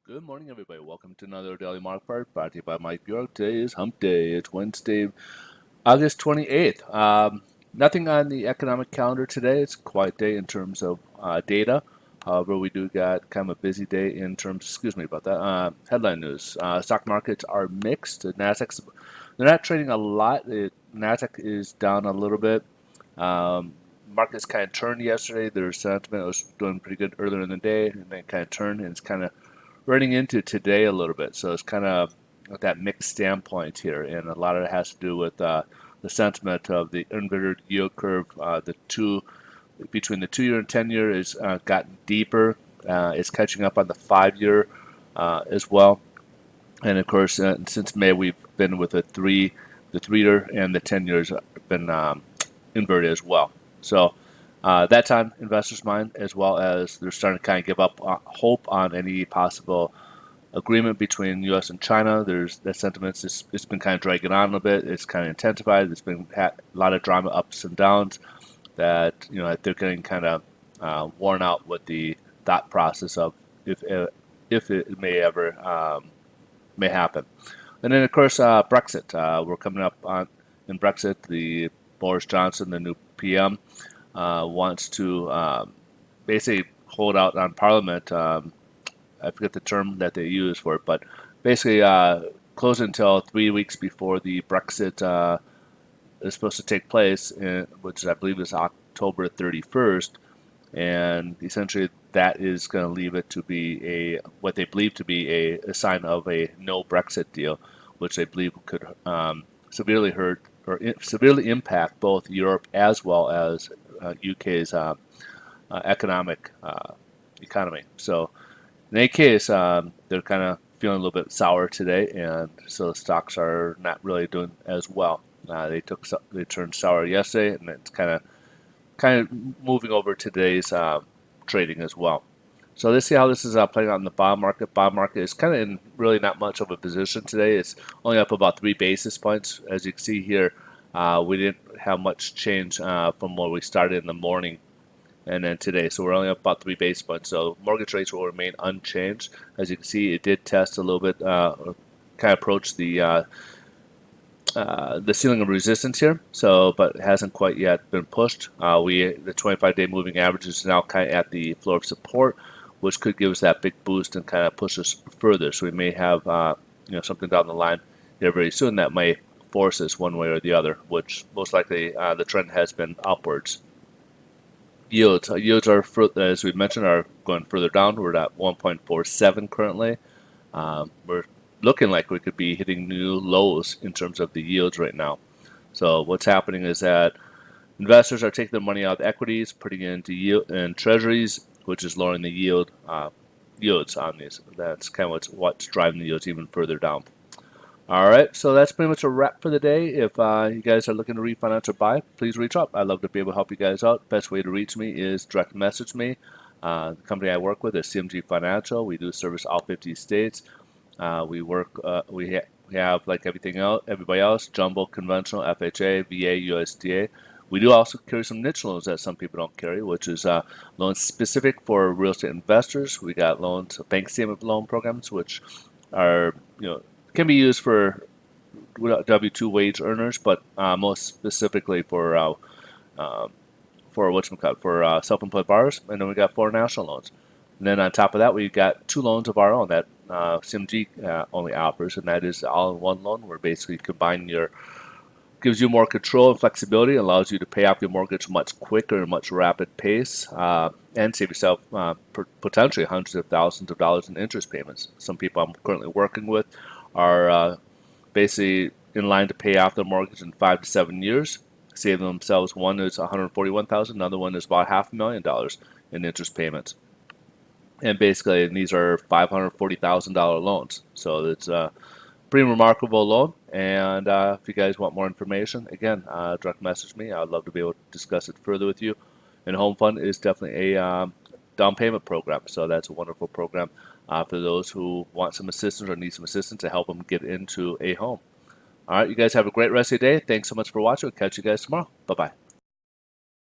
Good morning, everybody. Welcome to another Daily Market Part brought to you by Mike Bjork. Today is Hump Day. It's Wednesday, August 28th. Nothing on the economic calendar today. It's a quiet day in terms of data. However, we do got kind of a busy day in terms, excuse me about that, headline news. Stock markets are mixed. They're not trading a lot. NASDAQ is down a little bit. Markets kind of turned yesterday. Their sentiment was doing pretty good earlier in the day, and then kind of turned, and it's kind of running into today a little bit. So it's kind of that mixed standpoint here, and a lot of it has to do with the sentiment of the inverted yield curve. The two between the 2-year and 10-year is gotten deeper. It's catching up on the 5-year as well, and of course, since May we've been with the 3-year and the 10 years have been inverted as well. So that's on investors' mind, as well as they're starting to kind of give up hope on any possible agreement between U.S. and China. There's that sentiment. It's been kind of dragging on a little bit. It's kind of intensified. There's been a lot of drama, ups and downs. That they're getting kind of worn out with the thought process of if it may ever may happen. And then of course Brexit. We're coming up on in Brexit. The Boris Johnson, the new PM, wants to basically hold out on Parliament. I forget the term that they use for it, but basically close until 3 weeks before the Brexit is supposed to take place, which I believe is October 31st. And essentially that is going to leave it to be what they believe to be a sign of a no Brexit deal, which they believe could severely hurt or severely impact both Europe as well as UK's economy. So in any case, they're kind of feeling a little bit sour today, and so the stocks are not really doing as well. They turned sour yesterday, and it's kind of moving over today's trading as well. So let's see how this is playing out in the bond market. Bond market is kind of in really not much of a position today. It's only up about 3 basis points. As you can see here, we didn't have much change from where we started in the morning and then today. So we're only up about 3 basis points. So mortgage rates will remain unchanged. As you can see, it did test a little bit, kind of approach the ceiling of resistance here. So, but it hasn't quite yet been pushed. The 25-day moving average is now kind of at the floor of support, which could give us that big boost and kind of push us further. So we may have something down the line here very soon that may force us one way or the other, which most likely the trend has been upwards. Yields are, as we mentioned, are going further down. We're at 1.47 currently. We're looking like we could be hitting new lows in terms of the yields right now. So what's happening is that investors are taking their money out of equities, putting it into yield and treasuries, which is lowering the yields on these. That's kind of what's driving the yields even further down. All right, so that's pretty much a wrap for the day. If you guys are looking to refinance or buy, please reach out. I'd love to be able to help you guys out. Best way to reach me is direct message me. The company I work with is CMG Financial. We do service all 50 states. We have, like everybody else, jumbo, conventional, FHA, VA, USDA. We do also carry some niche loans that some people don't carry, which is loans specific for real estate investors. We got loans, bank statement loan programs, which are can be used for W-2 wage earners, but most specifically for self-employed borrowers. And then we got foreign national loans. And then on top of that, we've got 2 loans of our own that CMG only offers, and that is the all-in-one loan, where basically gives you more control and flexibility, allows you to pay off your mortgage much quicker and much rapid pace, and save yourself potentially hundreds of thousands of dollars in interest payments. Some people I'm currently working with are basically in line to pay off their mortgage in 5 to 7 years, saving themselves. One is $141,000, another one is about $500,000 in interest payments. And basically, these are $540,000 loans. So it's a pretty remarkable loan. And if you guys want more information, again, direct message me. I'd love to be able to discuss it further with you. And Home Fund is definitely a down payment program. So that's a wonderful program for those who want some assistance or need some assistance to help them get into a home. All right, you guys have a great rest of your day. Thanks so much for watching. We'll catch you guys tomorrow. Bye-bye.